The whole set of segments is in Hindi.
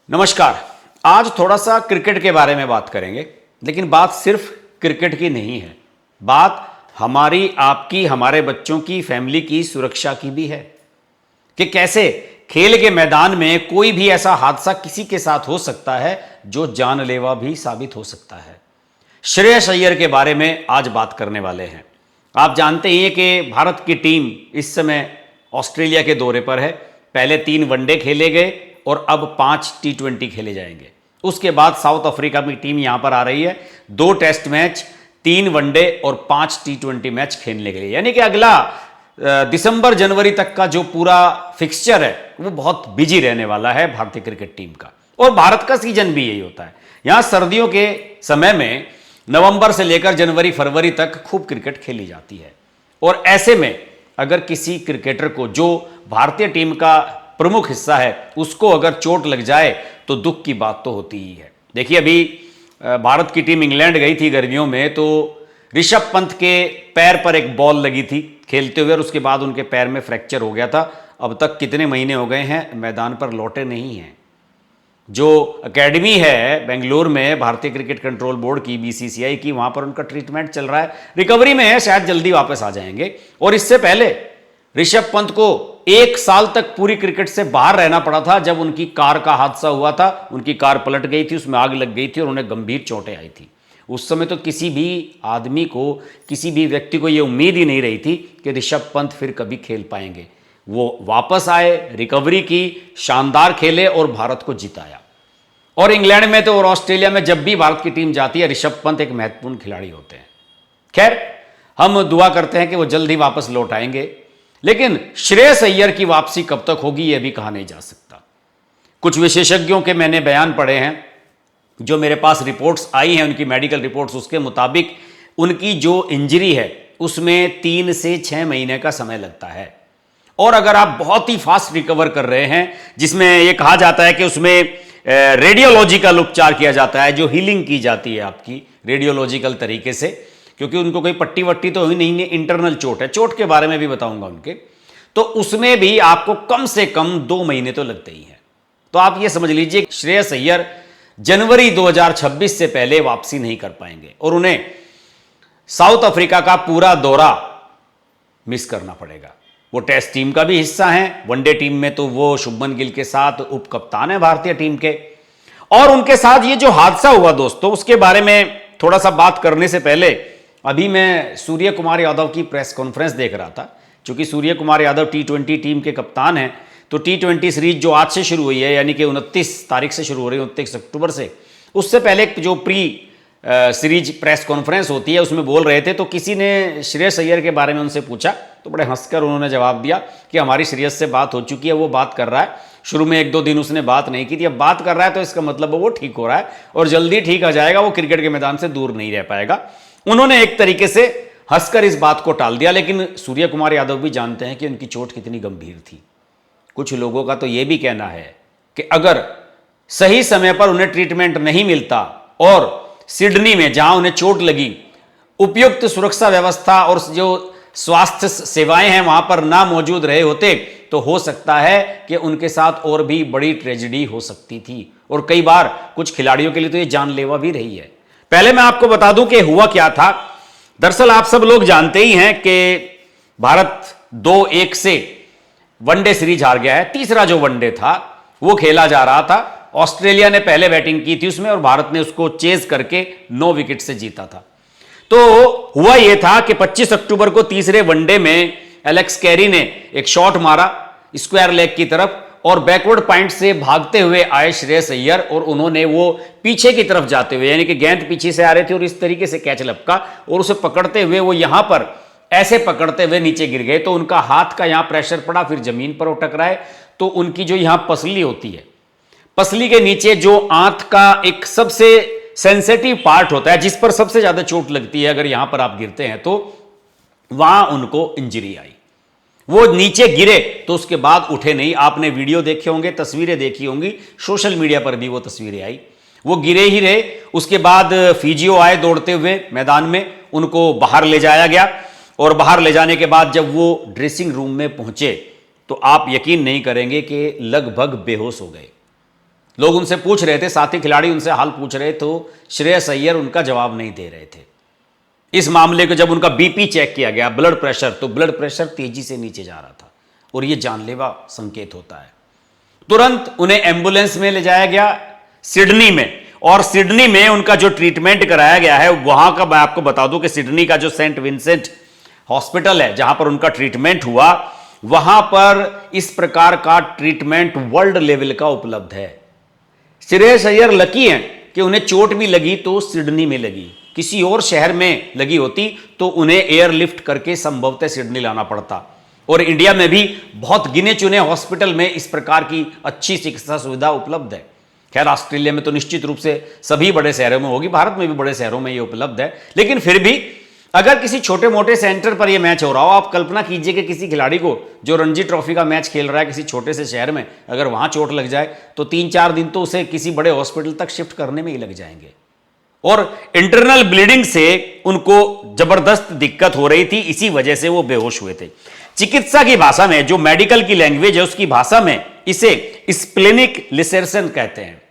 नमस्कार। आज थोड़ा सा क्रिकेट के बारे में बात करेंगे, लेकिन बात सिर्फ क्रिकेट की नहीं है। बात हमारी, आपकी, हमारे बच्चों की, फैमिली की सुरक्षा की भी है कि कैसे खेल के मैदान में कोई भी ऐसा हादसा किसी के साथ हो सकता है जो जानलेवा भी साबित हो सकता है। श्रेयस अय्यर के बारे में आज बात करने वाले हैं। आप जानते ही हैं कि भारत की टीम इस समय ऑस्ट्रेलिया के दौरे पर है। पहले 3 वनडे खेले गए और अब 5 T20 खेले जाएंगे। उसके बाद साउथ अफ्रीका की टीम यहां पर आ रही है 2 टेस्ट मैच, 3 वनडे और 5 T20 मैच खेलने के लिए। यानी कि अगला दिसंबर जनवरी तक का जो पूरा फिक्सचर है वो बहुत बिजी रहने वाला है भारतीय क्रिकेट टीम का। और भारत का सीजन भी यही होता है। यहां सर्दियों के समय में नवंबर से लेकर जनवरी फरवरी तक खूब क्रिकेट खेली जाती है। और ऐसे में अगर किसी क्रिकेटर को, जो भारतीय टीम का प्रमुख हिस्सा है, उसको अगर चोट लग जाए तो दुख की बात तो होती ही है। देखिए, अभी भारत की टीम इंग्लैंड गई थी गर्मियों में, तो ऋषभ पंत के पैर पर एक बॉल लगी थी खेलते हुए और उसके बाद उनके पैर में फ्रैक्चर हो गया था। अब तक कितने महीने हो गए हैं, मैदान पर लौटे नहीं हैं। जो एकेडमी है बेंगलोर में भारतीय क्रिकेट कंट्रोल बोर्ड की, BCCI की, वहां पर उनका ट्रीटमेंट चल रहा है, रिकवरी में है, शायद जल्दी वापस आ जाएंगे। और इससे पहले ऋषभ पंत को 1 साल तक पूरी क्रिकेट से बाहर रहना पड़ा था जब उनकी कार का हादसा हुआ था। उनकी कार पलट गई थी, उसमें आग लग गई थी और उन्हें गंभीर चोटें आई थी। उस समय तो किसी भी आदमी को, किसी भी व्यक्ति को यह उम्मीद ही नहीं रही थी कि ऋषभ पंत फिर कभी खेल पाएंगे। वो वापस आए, रिकवरी की, शानदार खेले और भारत को जिताया। और इंग्लैंड में तो और ऑस्ट्रेलिया में जब भी भारत की टीम जाती है, ऋषभ पंत एक महत्वपूर्ण खिलाड़ी होते हैं। खैर, हम दुआ करते हैं कि वो जल्द ही वापस लौट आएंगे। लेकिन श्रेयस अय्यर की वापसी कब तक होगी यह भी कहा नहीं जा सकता। कुछ विशेषज्ञों के मैंने बयान पढ़े हैं, जो मेरे पास रिपोर्ट्स आई हैं, उनकी मेडिकल रिपोर्ट्स, उसके मुताबिक उनकी जो इंजरी है उसमें 3 से 6 महीने का समय लगता है। और अगर आप बहुत ही फास्ट रिकवर कर रहे हैं, जिसमें यह कहा जाता है कि उसमें रेडियोलॉजिकल उपचार किया जाता है, जो हीलिंग की जाती है आपकी रेडियोलॉजिकल तरीके से, क्योंकि उनको कोई पट्टी वट्टी तो हुई नहीं है, इंटरनल चोट है, चोट के बारे में भी बताऊंगा उनके, तो उसमें भी आपको कम से कम 2 महीने तो लगते ही हैं। तो आप ये समझ लीजिए श्रेयस अय्यर जनवरी 2026 से पहले वापसी नहीं कर पाएंगे और उन्हें साउथ अफ्रीका का पूरा दौरा मिस करना पड़ेगा। वो टेस्ट टीम का भी हिस्सा हैं, वनडे टीम में तो वो शुभमन गिल के साथ उप कप्तान है भारतीय टीम के। और उनके साथ ये जो हादसा हुआ दोस्तों, उसके बारे में थोड़ा सा बात करने से पहले अभी मैं सूर्य कुमार यादव की प्रेस कॉन्फ्रेंस देख रहा था। क्योंकि सूर्य कुमार यादव T20 टीम के कप्तान हैं, तो T20 सीरीज जो आज से शुरू हुई है, यानी कि 29 तारीख से शुरू हो रही है, 29 अक्टूबर से, उससे पहले जो प्री सीरीज प्रेस कॉन्फ्रेंस होती है उसमें बोल रहे थे। तो किसी ने श्रेयस अय्यर के बारे में उनसे पूछा तो बड़े हंसकर उन्होंने जवाब दिया कि हमारी श्रेयस से बात हो चुकी है, वो बात कर रहा है। शुरू में 1-2 दिन उसने बात नहीं की थी, अब बात कर रहा है, तो इसका मतलब वो ठीक हो रहा है और जल्दी ठीक आ जाएगा, वो क्रिकेट के मैदान से दूर नहीं रह पाएगा। उन्होंने एक तरीके से हंसकर इस बात को टाल दिया। लेकिन सूर्य कुमार यादव भी जानते हैं कि उनकी चोट कितनी गंभीर थी। कुछ लोगों का तो यह भी कहना है कि अगर सही समय पर उन्हें ट्रीटमेंट नहीं मिलता और सिडनी में जहां उन्हें चोट लगी उपयुक्त सुरक्षा व्यवस्था और जो स्वास्थ्य सेवाएं हैं वहां पर ना मौजूद रहे होते, तो हो सकता है कि उनके साथ और भी बड़ी ट्रेजेडी हो सकती थी। और कई बार कुछ खिलाड़ियों के लिए तो यह जानलेवा भी रही है। पहले मैं आपको बता दूं कि हुआ क्या था। दरअसल आप सब लोग जानते ही हैं कि भारत 2-1 से वनडे सीरीज हार गया है। तीसरा जो वनडे था वो खेला जा रहा था, ऑस्ट्रेलिया ने पहले बैटिंग की थी उसमें और भारत ने उसको चेज करके 9 विकेट से जीता था। तो हुआ यह था कि 25 अक्टूबर को तीसरे वनडे में एलेक्स कैरी ने एक शॉट मारा स्क्वायर लेग की तरफ और बैकवर्ड पॉइंट से भागते हुए आए श्रेयस अय्यर और उन्होंने वो पीछे की तरफ जाते हुए, यानी कि गेंद पीछे से आ रहे थे और इस तरीके से कैच लपका और उसे पकड़ते हुए वो यहां पर ऐसे पकड़ते हुए नीचे गिर गए। तो उनका हाथ का यहां प्रेशर पड़ा, फिर जमीन पर वो टकराए, तो उनकी जो यहां पसली होती है, पसली के नीचे जो आंत का एक सबसे सेंसिटिव पार्ट होता है जिस पर सबसे ज्यादा चोट लगती है, अगर यहां पर आप गिरते हैं तो वहां उनको इंजरी आई। वो नीचे गिरे तो उसके बाद उठे नहीं। आपने वीडियो देखे होंगे, तस्वीरें देखी होंगी, सोशल मीडिया पर भी वो तस्वीरें आई। वो गिरे ही रहे। उसके बाद फिजियो आए दौड़ते हुए मैदान में, उनको बाहर ले जाया गया और बाहर ले जाने के बाद जब वो ड्रेसिंग रूम में पहुंचे तो आप यकीन नहीं करेंगे कि लगभग बेहोश हो गए। लोग उनसे पूछ रहे थे, साथी खिलाड़ी उनसे हाल पूछ रहे तो श्रेयस अय्यर उनका जवाब नहीं दे रहे थे। इस मामले को जब उनका बीपी चेक किया गया, ब्लड प्रेशर, तो ब्लड प्रेशर तेजी से नीचे जा रहा था और यह जानलेवा संकेत होता है। तुरंत उन्हें एम्बुलेंस में ले जाया गया सिडनी में, और सिडनी में उनका जो ट्रीटमेंट कराया गया है वहां का मैं आपको बता दूं कि सिडनी का जो सेंट विंसेंट हॉस्पिटल है जहां पर उनका ट्रीटमेंट हुआ, वहां पर इस प्रकार का ट्रीटमेंट वर्ल्ड लेवल का उपलब्ध है। श्रेयस अय्यर लकी हैं कि उन्हें चोट भी लगी तो सिडनी में लगी, किसी और शहर में लगी होती तो उन्हें एयरलिफ्ट करके संभवतः सिडनी लाना पड़ता। और इंडिया में भी बहुत गिने चुने हॉस्पिटल में इस प्रकार की अच्छी चिकित्सा सुविधा उपलब्ध है। खैर ऑस्ट्रेलिया में तो निश्चित रूप से सभी बड़े शहरों में होगी, भारत में भी बड़े शहरों में ये उपलब्ध है। लेकिन फिर भी अगर किसी छोटे मोटे सेंटर पर यह मैच हो रहा हो, आप कल्पना कीजिए कि किसी खिलाड़ी को जो रणजी ट्रॉफी का मैच खेल रहा है किसी छोटे से शहर में, अगर वहां चोट लग जाए तो 3-4 दिन तो उसे किसी बड़े हॉस्पिटल तक शिफ्ट करने में ही लग जाएंगे। और इंटरनल ब्लीडिंग से उनको जबरदस्त दिक्कत हो रही थी, इसी वजह से वो बेहोश हुए थे। चिकित्सा की भाषा में, जो मेडिकल की लैंग्वेज है उसकी भाषा में इसे स्प्लेनिक लिसर्शन कहते हैं।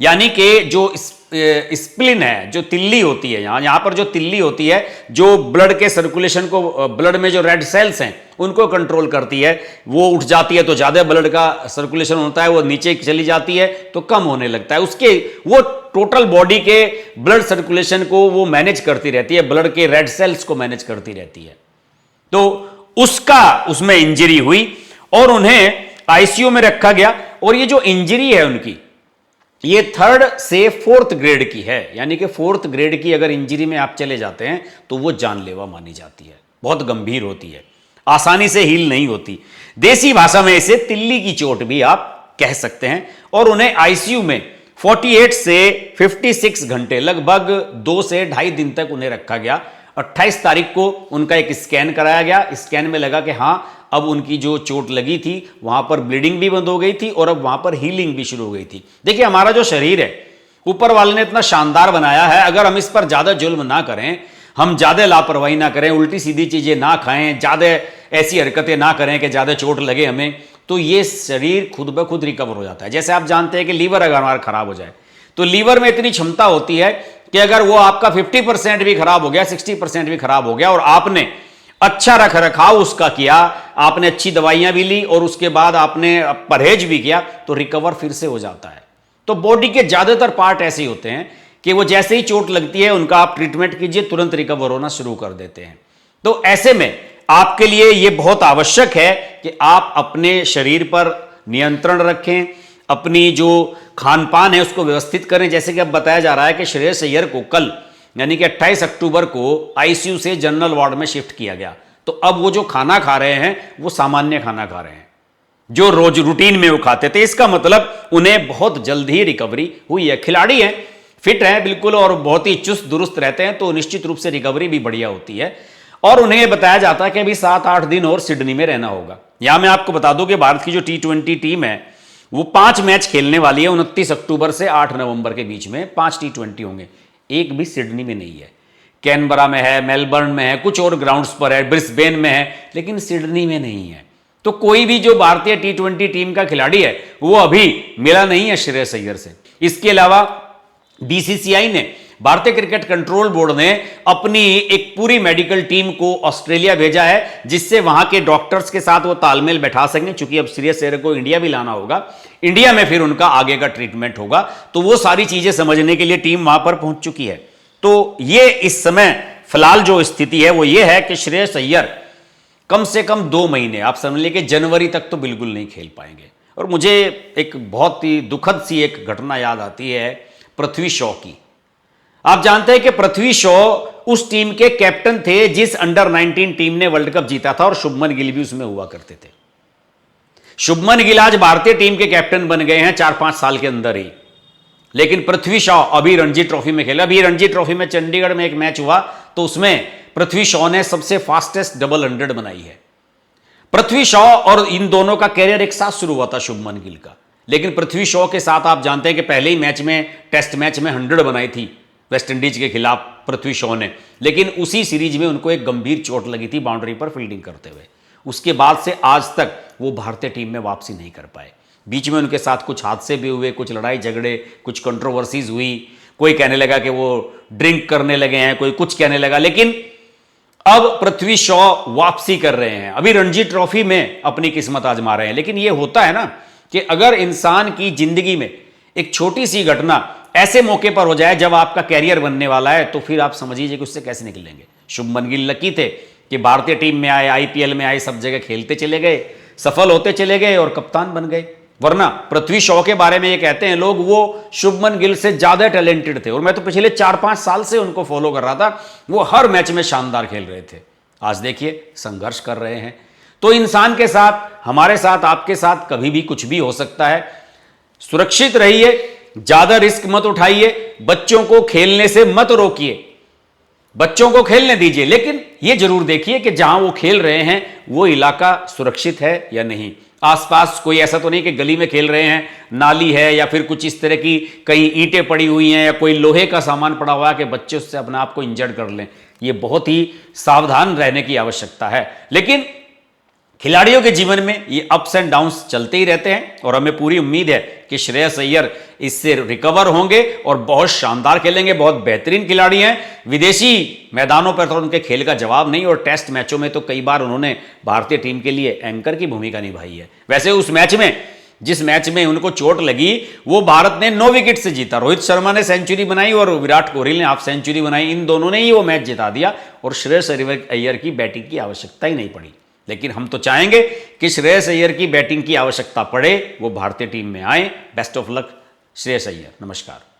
यानी कि जो स्प्लिन है, जो तिल्ली होती है, यहां पर जो तिल्ली होती है जो ब्लड के सर्कुलेशन को, ब्लड में जो रेड सेल्स हैं उनको कंट्रोल करती है, वो उठ जाती है तो ज्यादा ब्लड का सर्कुलेशन होता है, वो नीचे चली जाती है तो कम होने लगता है। उसके वो टोटल बॉडी के ब्लड सर्कुलेशन को वो मैनेज करती रहती है, ब्लड के रेड सेल्स को मैनेज करती रहती है। तो उसमें इंजरी हुई और उन्हें आईसीयू में रखा गया। और ये जो इंजरी है उनकी, ये 3rd से 4th ग्रेड की है, यानी कि 4th ग्रेड की अगर इंजरी में आप चले जाते हैं तो वो जानलेवा मानी जाती है, बहुत गंभीर होती है, आसानी से हील नहीं होती। देसी भाषा में इसे तिल्ली की चोट भी आप कह सकते हैं। और उन्हें आईसीयू में 48 से 56 घंटे, लगभग 2 से 2.5 दिन तक उन्हें रखा गया। 28 तारीख को उनका एक स्कैन कराया गया। स्कैन में लगा कि हां, अब उनकी जो चोट लगी थी वहां पर ब्लीडिंग भी बंद हो गई थी और अब वहां पर हीलिंग भी शुरू हो गई थी। देखिए, हमारा जो शरीर है ऊपर वाले ने इतना शानदार बनाया है, अगर हम इस पर ज्यादा जुल्म ना करें, हम ज्यादा लापरवाही ना करें, उल्टी सीधी चीजें ना खाएं, ज्यादा ऐसी हरकतें ना करें कि ज्यादा चोट लगे हमें, तो ये शरीर खुद ब खुद रिकवर हो जाता है। जैसे आप जानते हैं कि लीवर अगर हमारा खराब हो जाए तो लीवर में इतनी क्षमता होती है कि अगर वो आपका 50% भी खराब हो गया, 60% भी खराब हो गया और आपने अच्छा रख रखाव उसका किया, आपने अच्छी दवाइयां भी ली और उसके बाद आपने परहेज भी किया, तो रिकवर फिर से हो जाता है। तो बॉडी के ज्यादातर पार्ट ऐसे ही होते हैं कि वो जैसे ही चोट लगती है उनका आप ट्रीटमेंट कीजिए, तुरंत रिकवर होना शुरू कर देते हैं। तो ऐसे में आपके लिए यह बहुत आवश्यक है कि आप अपने शरीर पर नियंत्रण रखें, अपनी जो खान पान है उसको व्यवस्थित करें। जैसे कि अब बताया जा रहा है कि श्रेयस अय्यर को कल यानी कि 28 अक्टूबर को आईसीयू से जनरल वार्ड में शिफ्ट किया गया। तो अब वो जो खाना खा रहे हैं वो सामान्य खाना खा रहे हैं जो रोज रूटीन में वो खाते थे। इसका मतलब उन्हें बहुत जल्द ही रिकवरी हुई है। खिलाड़ी हैं, फिट हैं बिल्कुल और बहुत ही चुस्त दुरुस्त रहते हैं, तो निश्चित रूप से रिकवरी भी बढ़िया होती है। और उन्हें बताया जाता है कि अभी 7-8 दिन और सिडनी में रहना होगा। यहां मैं आपको बता दूं कि भारत की जो T20 टीम है वो 5 मैच खेलने वाली है। 29 अक्टूबर से 8 नवंबर के बीच में 5 T20 होंगे। एक भी सिडनी में नहीं है, कैनबरा में है, मेलबर्न में है, कुछ और ग्राउंड्स पर है, ब्रिस्बेन में है, लेकिन सिडनी में नहीं है। तो कोई भी जो भारतीय T20 टीम का खिलाड़ी है वो अभी मिला नहीं है श्रेयस अय्यर से। इसके अलावा बीसीसीआई ने, भारतीय क्रिकेट कंट्रोल बोर्ड ने अपनी एक पूरी मेडिकल टीम को ऑस्ट्रेलिया भेजा है, जिससे वहां के डॉक्टर्स के साथ वो तालमेल बैठा सकें। चूंकि अब श्रेयस अय्यर को इंडिया भी लाना होगा, इंडिया में फिर उनका आगे का ट्रीटमेंट होगा, तो वो सारी चीजें समझने के लिए टीम वहां पर पहुंच चुकी है। तो ये इस समय फिलहाल जो स्थिति है वो ये है कि श्रेयस अय्यर कम से कम 2 महीने, आप समझ लीजिए कि जनवरी तक तो बिल्कुल नहीं खेल पाएंगे। और मुझे एक बहुत ही दुखद सी एक घटना याद आती है पृथ्वी शॉ की। आप जानते हैं कि पृथ्वी शॉ उस टीम के कैप्टन थे जिस अंडर 19 टीम ने वर्ल्ड कप जीता था, और शुभमन गिल भी उसमें हुआ करते थे। शुभमन गिल आज भारतीय टीम के कैप्टन बन गए हैं 4-5 साल के अंदर ही। लेकिन पृथ्वी शॉ अभी रणजी ट्रॉफी में खेला। अभी रणजी ट्रॉफी में चंडीगढ़ में एक मैच हुआ तो उसमें पृथ्वी शॉ ने सबसे फास्टेस्ट डबल 100 बनाई है। पृथ्वी शॉ और इन दोनों का कैरियर एक साथ शुरू हुआ था शुभमन गिल का, लेकिन पृथ्वी शॉ के साथ आप जानते हैं कि पहले ही मैच में, टेस्ट मैच में 100 बनाई थी वेस्ट इंडीज के खिलाफ पृथ्वी शॉ ने, लेकिन उसी सीरीज में उनको एक गंभीर चोट लगी थी बाउंड्री पर फील्डिंग करते हुए। उसके बाद से आज तक वो भारतीय टीम में वापसी नहीं कर पाए। बीच में उनके साथ कुछ हादसे भी हुए, कुछ लड़ाई झगड़े, कुछ कंट्रोवर्सीज हुई, कोई कहने लगा कि वो ड्रिंक करने लगे हैं, कोई कुछ कहने लगा, लेकिन अब पृथ्वी शॉ वापसी कर रहे हैं, अभी रणजी ट्रॉफी में अपनी किस्मत आजमा रहे हैं। लेकिन ये होता है ना कि अगर इंसान की जिंदगी में एक छोटी सी घटना ऐसे मौके पर हो जाए जब आपका कैरियर बनने वाला है, तो फिर आप समझिए कि उससे कैसे निकलेंगे। शुभमन गिल लकी थे कि भारतीय टीम में आए, आईपीएल में आए, सब जगह खेलते चले गए, सफल होते चले गए और कप्तान बन गए। वरना पृथ्वी शॉ के बारे में ये कहते हैं लोग, वो शुभमन गिल से ज्यादा टैलेंटेड थे, और मैं तो पिछले 4-5 साल से उनको फॉलो कर रहा था। वो हर मैच में शानदार खेल रहे थे। आज देखिए संघर्ष कर रहे हैं। तो इंसान के साथ, हमारे साथ, आपके साथ कभी भी कुछ भी हो सकता है। सुरक्षित रहिए, ज्यादा रिस्क मत उठाइए, बच्चों को खेलने से मत रोकिए, बच्चों को खेलने दीजिए, लेकिन यह जरूर देखिए कि जहां वो खेल रहे हैं वो इलाका सुरक्षित है या नहीं। आसपास कोई ऐसा तो नहीं कि गली में खेल रहे हैं, नाली है या फिर कुछ इस तरह की कहीं ईंटें पड़ी हुई हैं या कोई लोहे का सामान पड़ा हुआ है कि बच्चे उससे अपने आप को इंजर्ड कर लें। ये बहुत ही सावधान रहने की आवश्यकता है। लेकिन खिलाड़ियों के जीवन में ये अप्स एंड डाउन्स चलते ही रहते हैं, और हमें पूरी उम्मीद है कि श्रेयस अय्यर इससे रिकवर होंगे और बहुत शानदार खेलेंगे। बहुत बेहतरीन खिलाड़ी हैं। विदेशी मैदानों पर तो उनके खेल का जवाब नहीं, और टेस्ट मैचों में तो कई बार उन्होंने भारतीय टीम के लिए एंकर की भूमिका निभाई है। वैसे उस मैच में, जिस मैच में उनको चोट लगी, वो भारत ने 9 विकेट से जीता। रोहित शर्मा ने सेंचुरी बनाई और विराट कोहली ने हाफ सेंचुरी बनाई। इन दोनों ने ही वो मैच जिता दिया और श्रेयस अय्यर की बैटिंग की आवश्यकता ही नहीं पड़ी। लेकिन हम तो चाहेंगे कि श्रेयस अय्यर की बैटिंग की आवश्यकता पड़े, वो भारतीय टीम में आए। Best of luck Shreyas Iyer. नमस्कार।